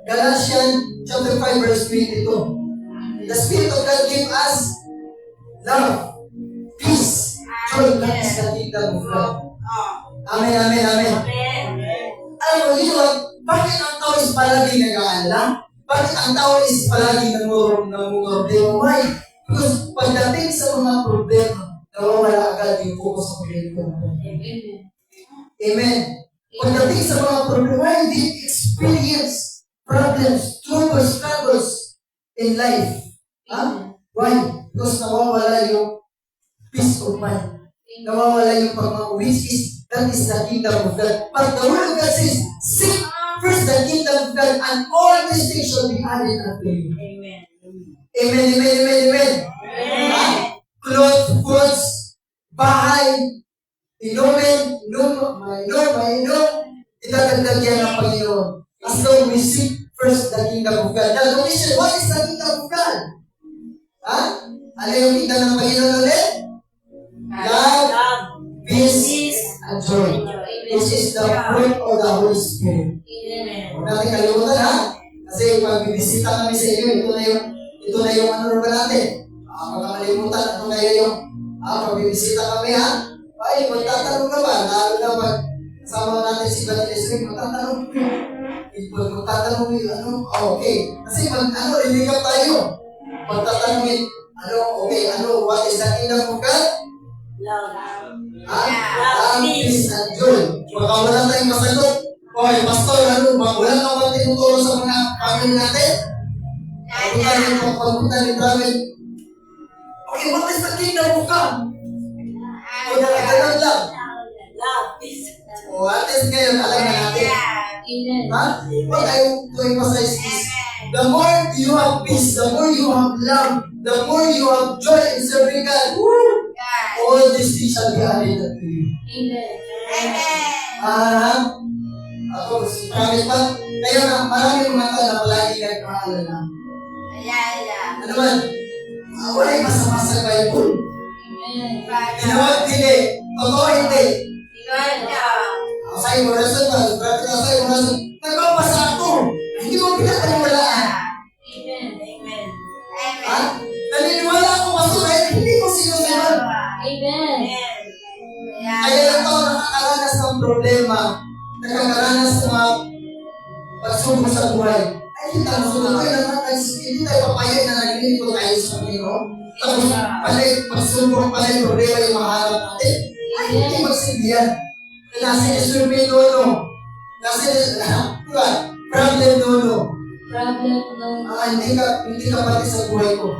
Galatians chapter 5 verse 22. The Spirit of God gave us love, peace, joy. That is the kingdom of God. Amen, amen, amen. Alam mo, yun know, bakit ang tao is palagi nag-aalala? Bakit ang tao is palagi namumroblema? Why? Because pagdating sa mga problema, nawawala agad yung focus sa problema. Amen. Pagdating sa mga problema, why did experience problems, troubles, struggles in life? Why? Because nawawala yung peace of mind. Nawawala yung pagmamahal, which is, that is the kingdom of God. But the word of God says, seek first the kingdom of God, and all these things shall be added unto you. Amen. Amen, amen, amen, amen. Clothes, foods, bahay, inumin, idadagdag yan ng Panginoon. As long we seek first the kingdom of God. Now, the question, what is the kingdom of God? Ano yung kingdom ng Panginoon ulit? Love, peace, and joy. Which is the fruit of the Holy Spirit. Huwag natin kalimutan kasi pag bibisita kami sa inyo, ito na yung ano ba natin. Magkakalimutan, ito na yung pag bibisita kami ay, magtatanong ka ba? Lalo na pag kasama natin si Batiliswing, magtatanong. Magtatanong okay. Kasi recap tayo. Magtatanongin, what is the kingdom of God? Love. Love, peace, and joy. Baka wala tayong masagot. Okay, pastor, wala kang bang tinuturo sa mga family natin? Pagpunta ni Travel. Okay, what is the kingdom of God? O dalagalan lang. Love. Peace. O at least ngayon, alam na natin. What I want to emphasize is, the more you have peace, the more you have love, the more you have joy in serving God, all these things shall be added unto you. Ako, marami pa. Kaya nga, maraming mga tao na palagi nag-aalala. Ano man? Wala yung masama sa Bible. Inuwag hindi. Totoo hindi. Sa'yo mo rason ba? Grabe na sa'yo mo rason. Nagpapasa ako. Hindi mo pinapaniwalaan. Naniniwala ako masura. Hindi ko sinusunod. Kaya yung tao nakakaranas ng problema, nakakaranas ng mga pagsubok sa buhay. kayo na narinig ko tayo sa Panginoon. Tapos, pagsubok pala yung problema yung maharap natin. Ay, hindi magsilbihan. Nasa survey no. Nasa, di ba? Problem no. Problem no. Hindi ka pati sa buhay ko.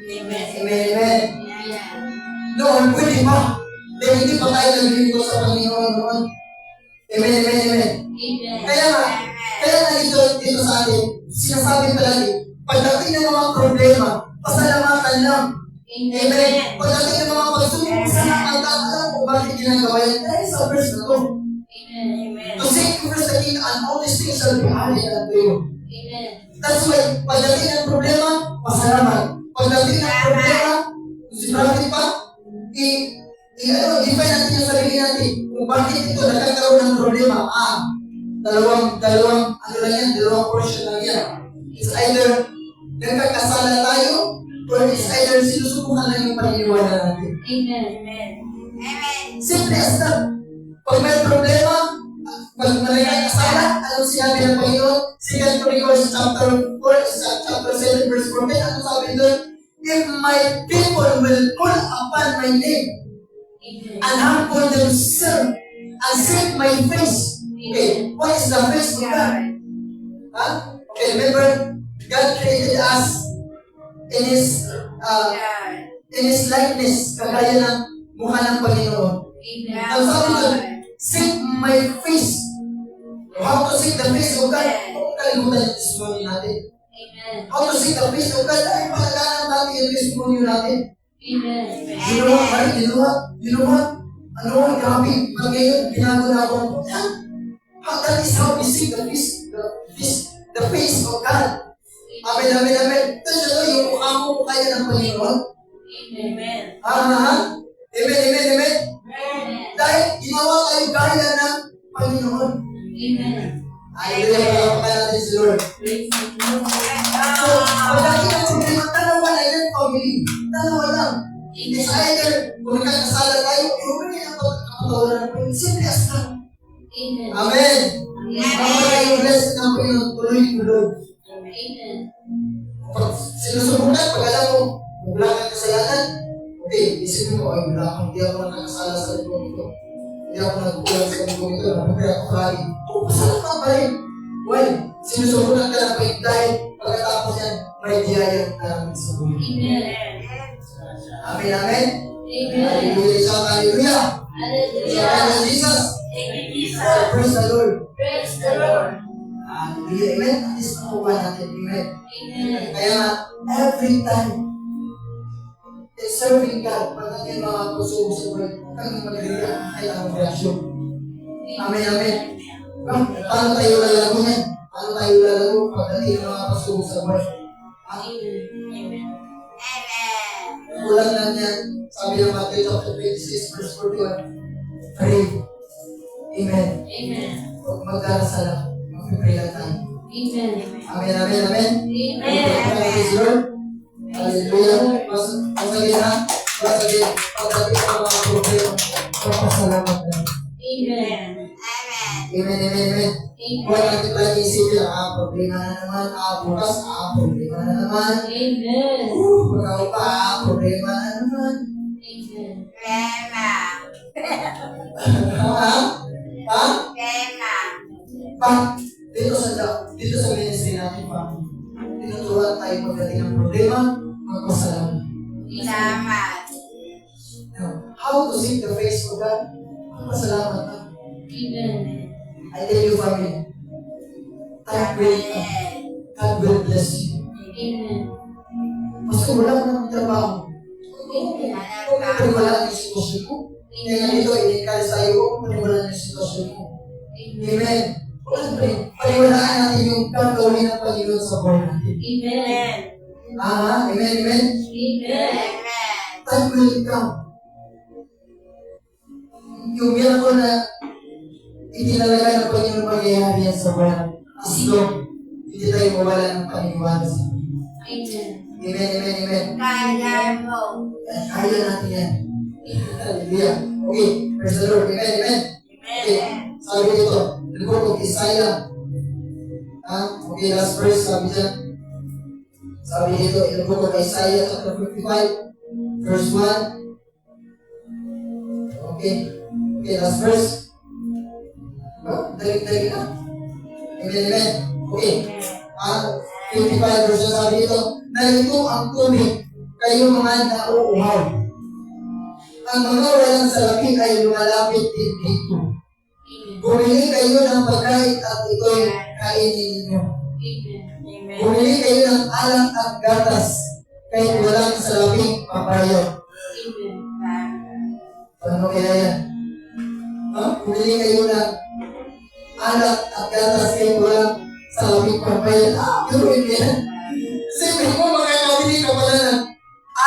Amen. Amen. Noon, pwede ba? Dahil hindi pa tayo narinig ko sa Panginoon noon. Amen. Amen. Kaya dito sa atin, sinasabi palagi, pagdating ng mga problema, pasalamatan lang. Amen. Pagdating ng mga pagsubok, pasalamatan lang. Alam mo bakit ginagawa yan? Dahil sa verse na to. Amen. To seek first the king and all these things shall be added unto you. Amen. That's why, pagdating ng problema, pasalamat. Pagdating ng problema, si Prophet pa, define natin yung sarili natin. Kung bakit ito nagkakaroon ng problema, dalawang portion lang yan. It's either nagkakasala tayo, or it's either sinusubukan lang yung paniniwala natin. Amen. Simple as that. Pag may problema, pag nagkakasala, anong sinabi ng Panginoon? 2 Corinthians chapter 7 verse 14, anong sabi doon? If my people will call upon my name, and humble themselves, and seek my face. Okay, what is the face of God? Okay, remember, God created us in His likeness, kagaya ng mukha ng Panginoon. Ang sabi doon, seek my face. How to seek the face of God? Kung kalimutan yung testimony natin. How to seek the face of God? Ay, palaganan natin yung testimony natin. You know what? Ano, grabe. Pag ngayon, binago na ako. That is how we see the face of God. Amen. Ito siya yung mukha mo kaya ng Panginoon. Amen. Dahil ginawa tayo gaya ng Panginoon. Hallelujah. Pagkakita natin si Lord. So, pagkakita ng problema, dalawa na yan, family. Dalawa lang. It's either kung nagkakasala tayo, huwag ang pagkakatawaran ng Panginoon. Simple as that. Amen. Mamaya yung blessing ng Panginoon, tuloy-tuloy. Pag sinusubukan, pag alam mo, wala kang kasalanan, okay, isipin mo, ay wala akong, hindi ako nakakasala sa libong ito. Hindi ako nagkukulang sa libong ito, napapaya ako lagi. Pasalamat pa rin. Well, sinusubukan ka lang dahil pagkatapos yan, may diyayang namin sa buhay. Amen. Hallelujah. Hallelujah. Jesus. Praise the Lord. Hallelujah. Amen. At least nakuha natin. Amen. Kaya every time serving God, pag natin mga puso sa buhay, huwag kang mag-react, kailangan reaksyon. Amen. Paano tayo lalago yan? Paano tayo lalago pag natin mga puso sa buhay? Kulang lang yan. Sabi ng Matthew chapter 26 verse 41. Pray. Amen. Huwag magdarasala. Mag-pray lang tayo. Amen. Praise Lord. Hallelujah. Pasagin ha. Pasagin. Pagdating ang mga problema. Papasalamat na. Amen. Huwag natin lagi isipin, problema na naman, bukas, problema na naman. Pagkaw pa, problema na naman. Dito sa ministry natin pa, tinuturuan tayo pagdating ng problema, magpasalamat. How to seek the face of God? Magpasalamat na. I tell you, family, God will bless you. Basta wala mo ng trabaho. Kung wala yung sitwasyon ko, kaya dito, i-encourage tayo kung wala yung sitwasyon ko. Amen. Paniwalaan natin yung gagawin ng Panginoon sa buhay natin. Amen. Time will come. Yung miracle na itinalaga ng Panginoon mangyayari yan sa buhay natin. As long, hindi tayo mawala ng paniniwala sa Amen. Kaya natin yan. Hallelujah. Okay, praise the Lord. Amen. Okay, sabi dito, the book of Isaiah. Okay, last verse, sabi dyan. Sabi dito, in the book of Isaiah chapter 55, verse 1. Okay. Okay, last verse. Dali na. Amen. Okay. 55 verse sabi dito, narito ang tubig, kayo mga nauuhaw. Ang mga walang salapi ay lumalapit din dito. Bumili kayo ng pagkain at ito'y kainin ninyo. Bumili kayo ng alang at gatas, kahit walang salaping papayo. Paano kaya yan? Bumili kayo ng alang at gatas, kahit walang salaping papayo. Pero hindi yan. Siyempre mo, makakabili ka pala ng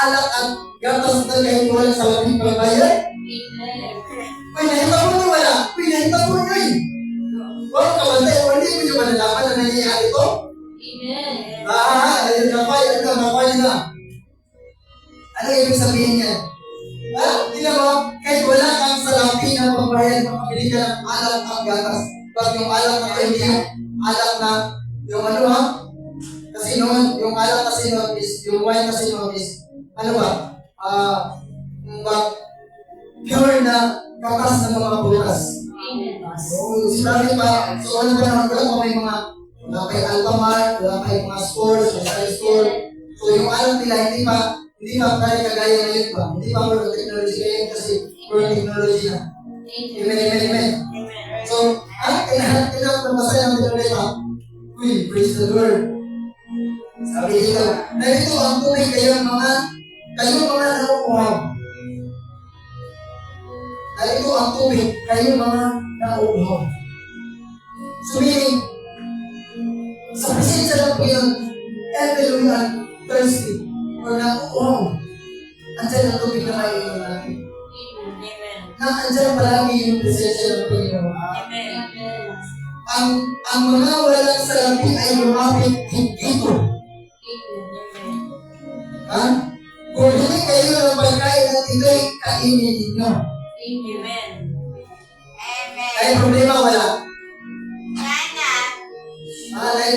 alang at gatas na kahit walang salaping papayo. Pinahita mo nyo wala. Pinahita mo nyo eh. Huwag ka bantay. Hindi mo nyo malalaman na nangyayari ito. Ayun napay na. Ano ibig sabihin niya? Tingnan mo, kahit wala kang salapi na pambayan, makabili ka ng alam ang gatas. Pag yung alam na hindi yung alam na, yung ano ha? Kasi noon, yung alam kasi noon is, yung wine kasi noon is, ano ba? Yung pure na katas ng mga bukas. Sinabi pa, so ano ba naman wala pa may mga wala pa yung Alphamart, wala pa yung mga stores, may style store. So yung alam nila, hindi pa kaya kagaya ngayon pa. Hindi pa more technology ngayon kasi more technology na. Amen. So, kailangan masaya naman ito ulit ha. Uy, praise the Lord. Sabi dito, narito ang tubig kayo mga nauuhaw. Narito ang tubig kayo mga nauuhaw. So meaning, sa presensya ng Panginoon, every we are thirsty or nauuhaw, andyan ang tubig na maiinom natin. Andyan palagi yung presensya ng Panginoon. Ang mga walang salapi ay lumapit dito. Kung hindi kayo ng pagkain at ito'y kainin ninyo. May problema wala?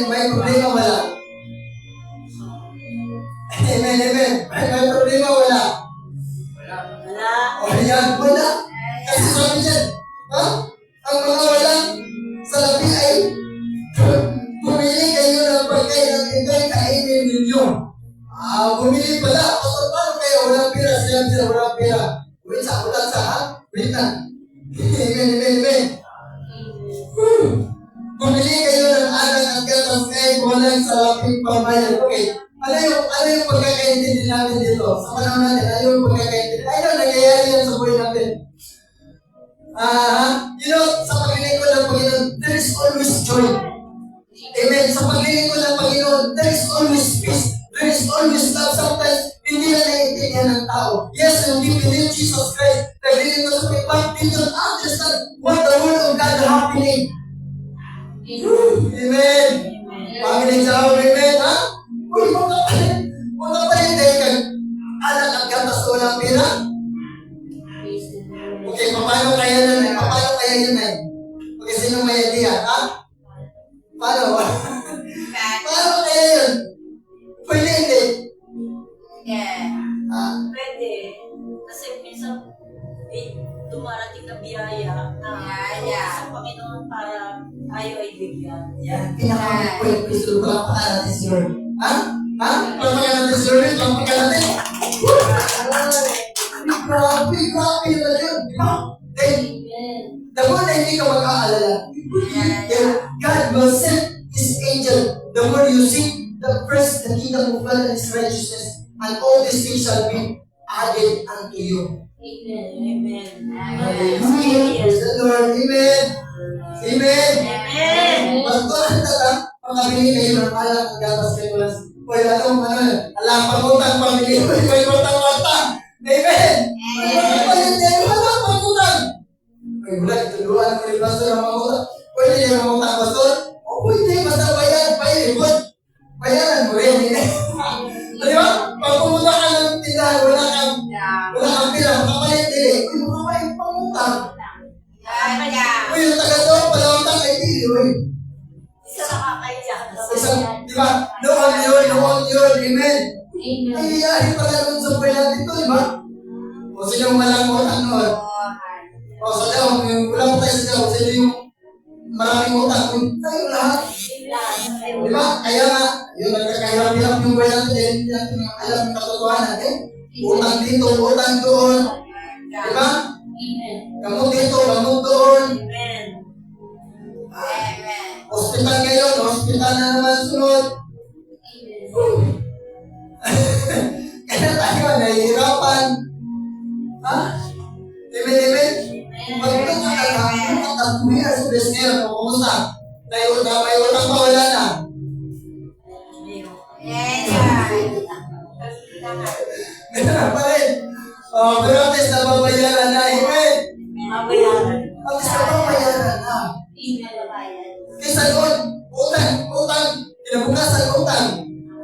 May problema wala? Amen. May problema wala? Wala. Kasi sabi dyan, ang mga walang salapi ay bumili kayo ng pagkain at ito'y kainin ninyo. Bumili pala. Paano kayo? Walang pira. Sila walang pira. Wait sa ulan sa wait na. Amen. Bumili kayo ng anak at gatas kahit walang salaping pambayan. Okay. Ano yung pagkakaintindi natin dito? Sa panahon natin, ano yung pagkakaintindi? Ano nangyayari yan sa buhay natin? Sa paglilingkod ng Panginoon, there is always joy. Amen. Sa paglilingkod ng Panginoon, there is always peace. There is always love. Sometimes, hindi na naiintindihan ng tao. Yes, when we believe Jesus Christ, naglilingkod sa Panginoon, but we don't understand what the word of God is happening. Amen. Pamiling sa amen, ha? Uy, mga palinday kang anak ang gatas o walang pira? Okay, paano kaya yun? Okay, sino may idea, ha? Paano? Paano kaya yun? Pwede hindi? Pwede. Kasi minsan, dumarating na biyaya sa Panginoon para ayaw ay bigyan. Yan, pinaka-point. Gusto ko lang pala natin si Lord. Pagpagyan natin si Lord, pagpagyan natin. Grabe na yun. The more na hindi ka mag-aalala, God will send His angel. The more you seek the kingdom of God and His righteousness, and all these things shall be added unto you. Amen. Hallelujah. Praise the Lord. Amen. Pagkabili kayo ng alam ang gatas kayo lang. Alam pangutang pamili. May utang-utang. Amen. Walang pangutang. Ay, wala. Ituluan ko ni Pastor ang pangutang. Pwede niya mangutang, Pastor? O pwede. Basta bayaran mo rin. Di ba? Pag pumunta ka ng tindahan, wala kang pila. Makapalit din. Uy, makapalit pangutang. Uy, yung taga-doon, palawantang ay dili. Di ba? Noon yun. Amen. Ay, nangyayari pala nun sa buhay natin to, di ba? O sila yung walang utang noon. O sa daw, wala mo tayo sa daw, sila yung maraming utang. Tayo lahat. Di ba? Kaya nga, yung nagkakahirap-hirap yung buhay natin, hindi natin alam yung katotohanan natin. Utang dito, utang doon. Di ba? Gamot dito, gamot doon. Hospital ngayon, hospital na naman sunod. Kaya tayo nahihirapan. Ha? Amen. Pagpunta ka lang, magtapuya sa business o kumusta? May utang pa, wala na. Ganun pa rin. Pero at least nababayaran na. Amen. At least nababayaran na. Kaysa doon, utang. Kinabukasan utang.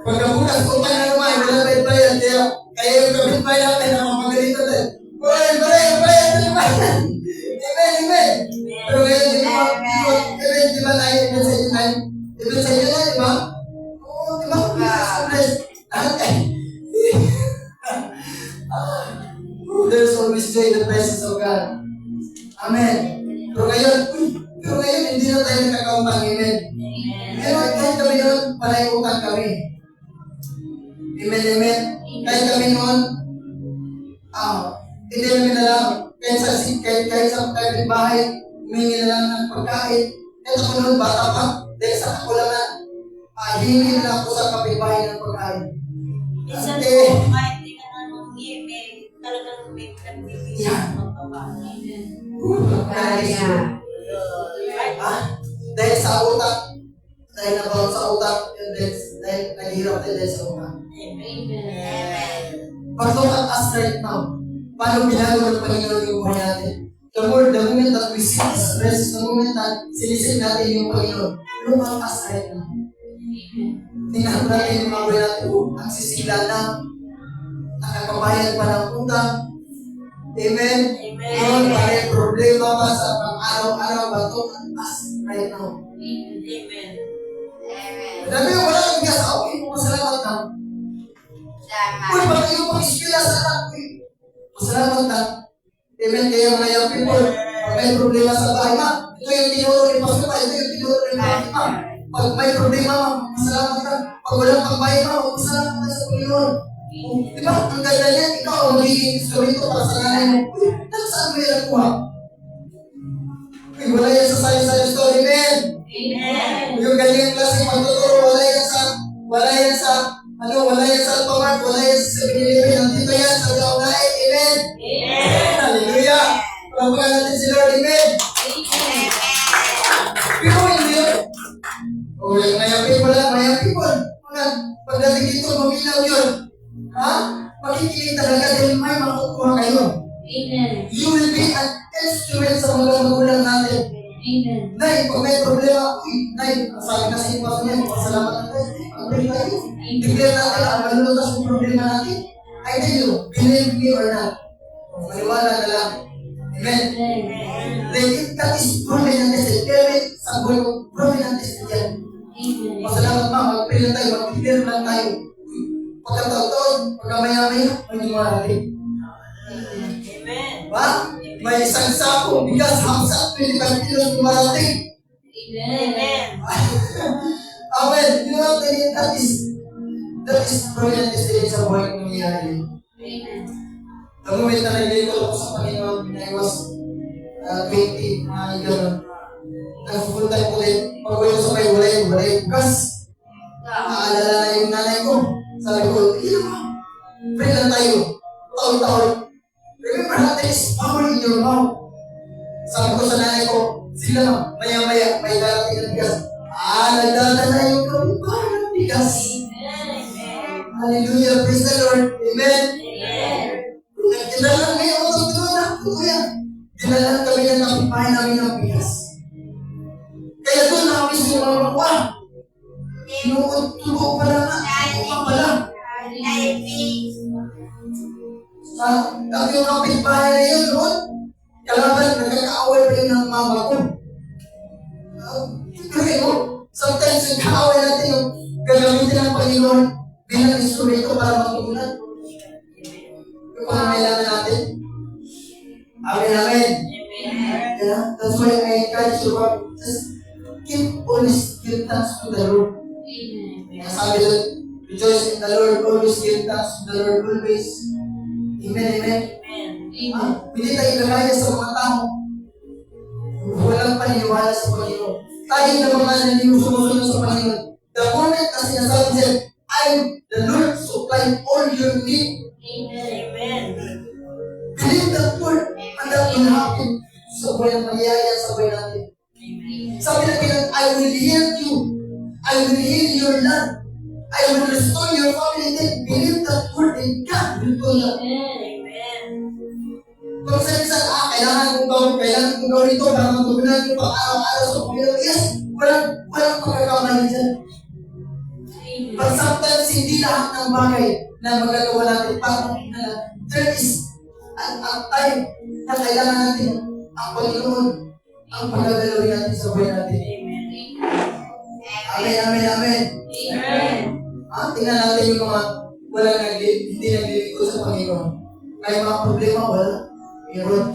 Pagkabukas, utang na naman, wala bayad. Kaya yung kapitbahay natin, nakapagalitan din. Bayad na naman. Amen. Pero ngayon, di ba tayo, ibig sa inyo na, di ba? Oo, di ba? Lahat kayo. There's always joy in the presence of God. Amen. Pero ngayon, hindi na tayo nakakautang. Amen. Pero kahit kami noon, panay utang kami. Amen. Kahit kami noon, hindi namin alam. Kahit sa bahay, humingi na lang ng pagkain. Kahit ako noon, bata pa, dahil sa kakulangan, hihingi na ako sa kapitbahay ng pagkain. Minsan po, kahit di ka na may talagang may nagbibigyan ng pagkain. Dahil sa utang, dahil nabaw sa utang, dahil naghihirap tayo dahil sa utang. But look at us right now. Paano ginagawa ng Panginoon yung buhay natin? The moment that we seek His presence, the moment that sinisip natin yung Panginoon, look at us right now. Tingnan natin yung mga buhay natin, ang sisigla na, nakakabayad pa ng utang. Amen? Yun, may problema pa sa pang-araw-araw, but look at us right now. Sabi mo, wala kang bigas, okay, masalamat na. Uy, baka yung pang-ispila sa anak ko. Masalamat na. Amen, kaya mga young people, pag may problema sa bahay, ito yung tinuro ni Pastor Pa, ito yung tinuro ni Pastor. Pag may problema, masalamat ka. Pag walang pagbayad ka, masalamat ka sa Panginoon. Diba, ang ganda niya, ikaw ang magiging instrumento para sa nanay mo. Saan mo yan nakuha? Wala yan sa sayo-sayo story, amen? Yung ganyan klase pagtuturo, wala yan sa Alphamart, wala yan sa 7-Eleven, nandito yan sa Gaunay, amen? Hallelujah! Palampakan natin si Lord, amen? Pero hindi yun. Mayang people. Pagdating dito, maminaw yun. Makikinig talaga dahil may makukuha kayo. You will be an instrument sa mga magulang natin. Nay, pag may problema, Nay, sabi na sa inyo pa niya, salamat natin. Pag-pray tayo. Declare natin ang malulutas ng problema natin. I tell you, believe me or not. Maniwala na lang. Amen. That is proven and tested. Kaya sa buhay ko, proven and tested yan. Masalamat ma, mag-pray lang tayo, mag-declare lang tayo. Pagkataon, pagkamaya-maya, maniwala natin. Ba? May isang sakong bigas, hamsat, 25 kilos kumarating. Amen. You know, that is brilliant testimony sa buhay ng nangyayari. The moment na nag-lingkod ako sa Panginoon, when I was 20, gano'n. Nag-full time ko din. Pag-uwi ko sa may walay bukas. Naalala na yung nanay ko. Sabi ko, pray lang tayo. Taon-taon. Remember that there is power in your mouth. Sabi ko sa nanay ko, sila maya-maya, may darating ng bigas. Nagdadala yung kapitbahay ng bigas. Hallelujah, praise the Lord. Amen. Nagdala ngayon ako sa tulad na kuya. Dinalan kami ng kapitbahay namin ng bigas. Kaya doon nakapis yung mga makuha. Tubo pala na. Tubo pala. Ang yung kapitbahay na yun, Lord, kalaban, nagkakaaway pa yun ng mama ko. Kasi sometimes nagkakaaway natin yung gagamitin ng Panginoon bilang instrumento para Yung pangangailangan natin. Amen, amen. Amen. Yeah, that's why I encourage you, just always give thanks to the Lord. Amen. Sabi doon, rejoice in the Lord, always give thanks to the Lord, always. Amen, amen. Amen. Hindi tayo gagaya sa mga tao. Walang paniniwala sa Panginoon. Tayo na mga naniniwala sa Panginoon. The moment na sinasabi niya, the Lord supply all your need. Amen. Believe that word, and that will happen. Sa buhay ng mangyayari sa buhay natin. Sabi na pinag, I will heal you. I will heal your land. I will restore your family. Then believe that word and God will do that. Amen. Kung saan kailangan kong gawin ito para matugunan yung pang-araw-araw sa Panginoon. Yes, walang pagkakamali dyan. But sometimes hindi lahat ng bagay na magagawa natin para there is ang time na kailangan natin ang Panginoon ang pagkagalawin natin sa buhay natin. Amen, amen, amen. Amen. Tingnan natin yung mga hindi naglilingkod sa Panginoon. May mga problema, wala. Meron.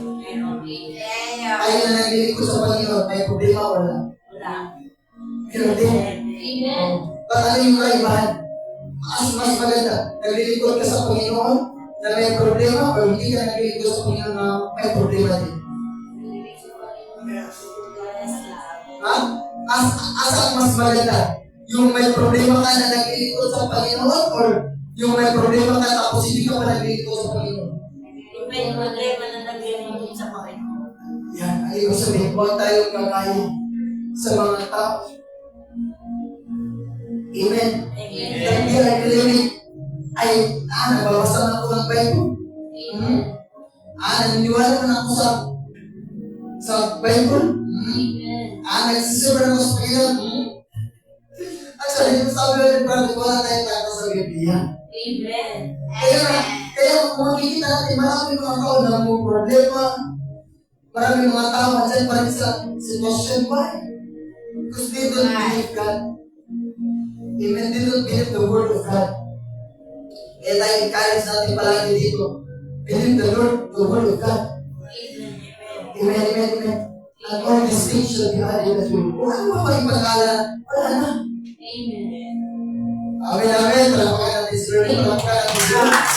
Tayo na naglilingkod sa Panginoon, may problema, wala. Meron din. Amen. Ba't ano yung kaibahan? Mas maganda. Naglilingkod ka sa Panginoon na may problema o hindi ka naglilingkod sa Panginoon na may problema din. Ha? Asa mas maganda? Yung may problema ka na naglilingkod sa Panginoon or yung may problema ka tapos hindi ka pa naglilingkod sa Panginoon? May problema na naglilingkod sa Panginoon. Yan. Ang ibig sabihin, huwag tayong gagaya sa mga tao. Amen. Hindi ay kalilig ay nagbabasa na ako ng Bible. Naniniwala na ako sa Bible. Nagsisura na ako sa Panginoon. Actually, ito sabi ko rin, brother, wala tayong tayo sa Biblia. Amen. Kaya kung makikita natin, maraming mga tao na may problema. Maraming mga tao dyan pa rin sa sitwasyon ba? Because they don't believe God. Amen. They don't believe the word of God. Kaya tayo encourage natin palagi dito. Believe the Lord, the word of God. Amen, amen, amen. And all these things shall be added as well. Kung ano ba yung pag-aala, wala na. Amen. Amen, amen. Palapakanan natin si Lord. Palapakanan natin si Lord.